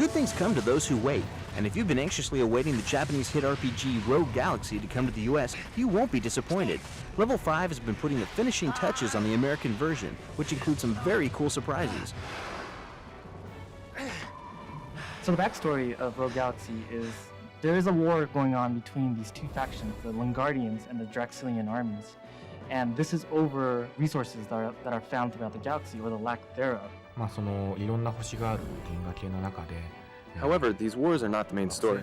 Good things come to those who wait, and if you've been anxiously awaiting the Japanese hit RPG Rogue Galaxy to come to the US, you won't be disappointed. Level 5 has been putting the finishing touches on the American version, which includes some very cool surprises. So the backstory of Rogue Galaxy is there is a war going on between these two factions, the Lungardians and the Draxilian armies. And this is over resources that are found throughout the galaxy, or the lack thereof. However, these wars are not the main story.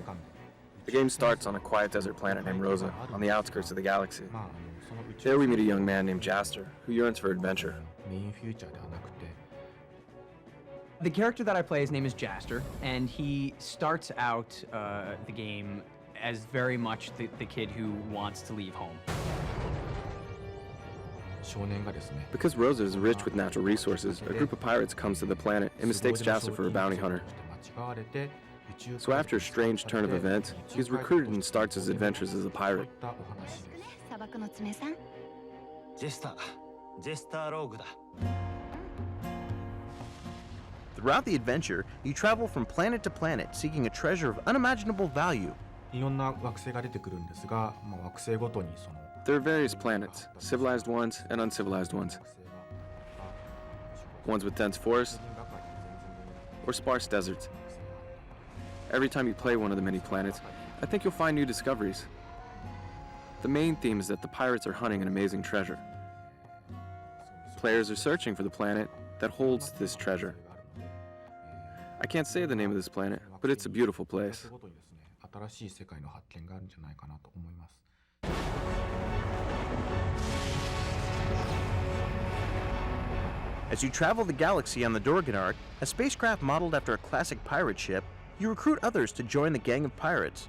The game starts on a quiet desert planet named Rosa, on the outskirts of the galaxy. There we meet a young man named Jaster, who yearns for adventure. The character that I play, his name is Jaster, and he starts out the game as very much the kid who wants to leave home. Because Rosa is rich with natural resources, a group of pirates comes to the planet and mistakes Jaster for a bounty hunter. So after a strange turn of events, he is recruited and starts his adventures as a pirate. Throughout the adventure, you travel from planet to planet seeking a treasure of unimaginable value. There are various planets, civilized ones and uncivilized ones. Ones with dense forests, or sparse deserts. Every time you play one of the many planets, I think you'll find new discoveries. The main theme is that the pirates are hunting an amazing treasure. Players are searching for the planet that holds this treasure. I can't say the name of this planet, but it's a beautiful place. As you travel the galaxy on the Dorganark, a spacecraft modeled after a classic pirate ship, you recruit others to join the gang of pirates.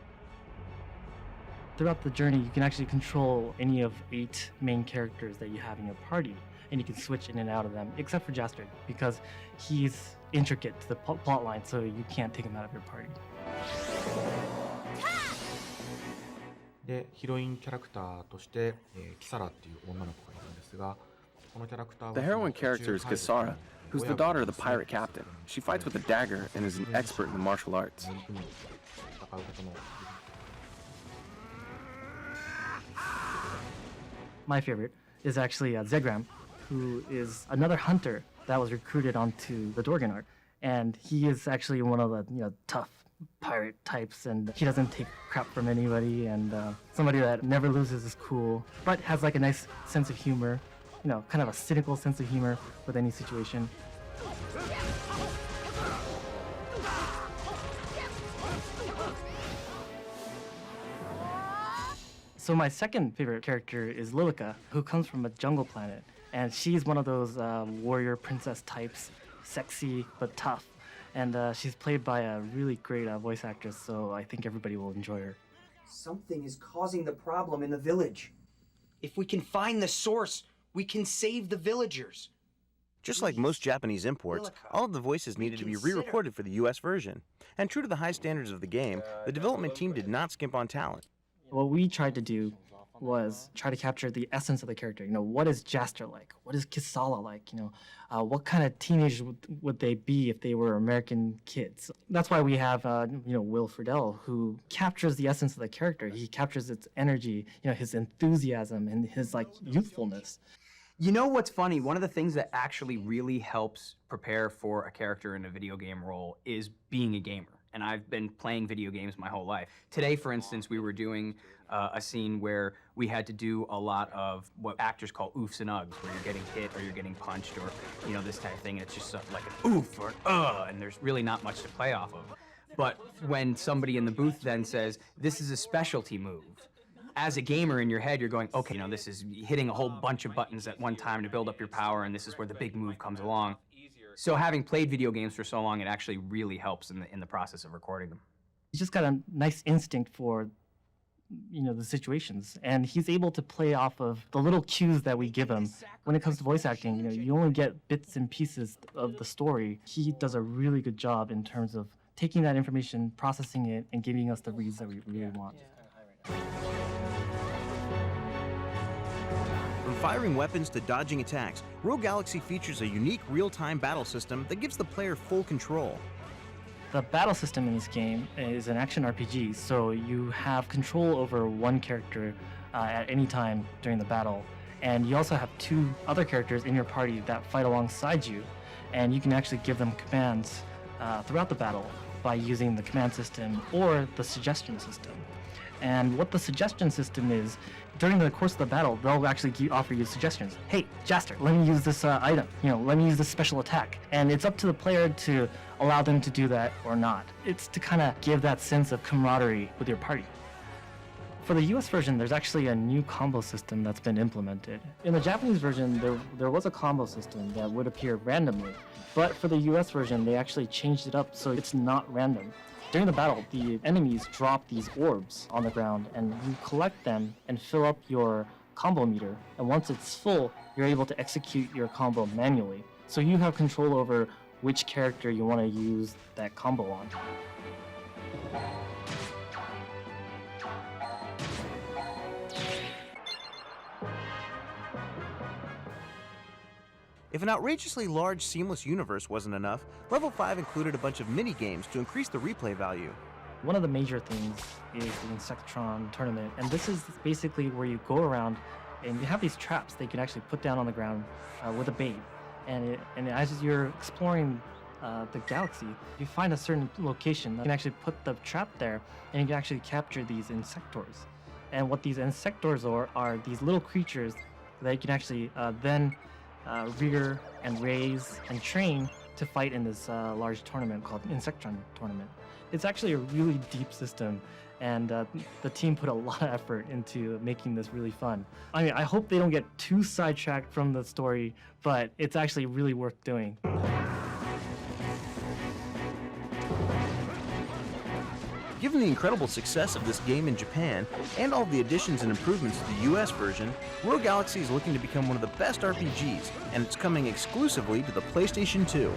Throughout the journey, you can actually control any of 8 main characters that you have in your party, and you can switch in and out of them, except for Jaster, because he's intricate to the plot line, so you can't take him out of your party. The heroine character is Kisara, who's the daughter of the pirate captain. She fights with a dagger and is an expert in the martial arts. My favorite is actually Zegram, who is another hunter that was recruited onto the Dorganark. And he is actually one of the tough pirate types, and he doesn't take crap from anybody, and somebody that never loses his cool, but has like a nice sense of humor, kind of a cynical sense of humor with any situation. So my second favorite character is Lilica, who comes from a jungle planet, and she's one of those warrior princess types, sexy but tough, and she's played by a really great voice actress, so I think everybody will enjoy her. Something is causing the problem in the village. If we can find the source, we can save the villagers. Just like most Japanese imports, all of the voices needed to be re-recorded for the US version. And true to the high standards of the game, the development team did not skimp on talent. What we tried to do was try to capture the essence of the character. What is Jaster like? What is Kisala like? What kind of teenagers would they be if they were American kids? That's why we have, Will Friedle, who captures the essence of the character. He captures its energy, his enthusiasm and his youthfulness. You know what's funny? One of the things that actually really helps prepare for a character in a video game role is being a gamer. And I've been playing video games my whole life. Today, for instance, we were doing a scene where we had to do a lot of what actors call oofs and ughs, where you're getting hit or you're getting punched or, this type of thing. And it's just like an oof or an and there's really not much to play off of. But when somebody in the booth then says, this is a specialty move, as a gamer in your head, you're going, okay, this is hitting a whole bunch of buttons at one time to build up your power, and this is where the big move comes along. So having played video games for so long, it actually really helps in the process of recording them. He's just got a nice instinct for, the situations, and he's able to play off of the little cues that we give him. When it comes to voice acting, you only get bits and pieces of the story. He does a really good job in terms of taking that information, processing it, and giving us the reads that we really want. From firing weapons to dodging attacks, Rogue Galaxy features a unique real-time battle system that gives the player full control. The battle system in this game is an action RPG, so you have control over one character at any time during the battle. And you also have 2 other characters in your party that fight alongside you, and you can actually give them commands throughout the battle by using the command system or the suggestion system. And what the suggestion system is, during the course of the battle, they'll actually offer you suggestions. Hey, Jaster, let me use this item. Let me use this special attack. And it's up to the player to allow them to do that or not. It's to kind of give that sense of camaraderie with your party. For the US version, there's actually a new combo system that's been implemented. In the Japanese version, there was a combo system that would appear randomly. But for the US version, they actually changed it up so it's not random. During the battle, the enemies drop these orbs on the ground, and you collect them and fill up your combo meter. And once it's full, you're able to execute your combo manually. So you have control over which character you want to use that combo on. If an outrageously large, seamless universe wasn't enough, Level 5 included a bunch of mini-games to increase the replay value. One of the major things is the Insectron tournament, and this is basically where you go around and you have these traps that you can actually put down on the ground with a bait. And as you're exploring the galaxy, you find a certain location that you can actually put the trap there, and you can actually capture these insectors. And what these insectors are these little creatures that you can actually then rear and raise and train to fight in this large tournament called Insectron Tournament. It's actually a really deep system, and the team put a lot of effort into making this really fun. I mean, I hope they don't get too sidetracked from the story, but it's actually really worth doing. Given the incredible success of this game in Japan, and all the additions and improvements to the US version, Rogue Galaxy is looking to become one of the best RPGs, and it's coming exclusively to the PlayStation 2.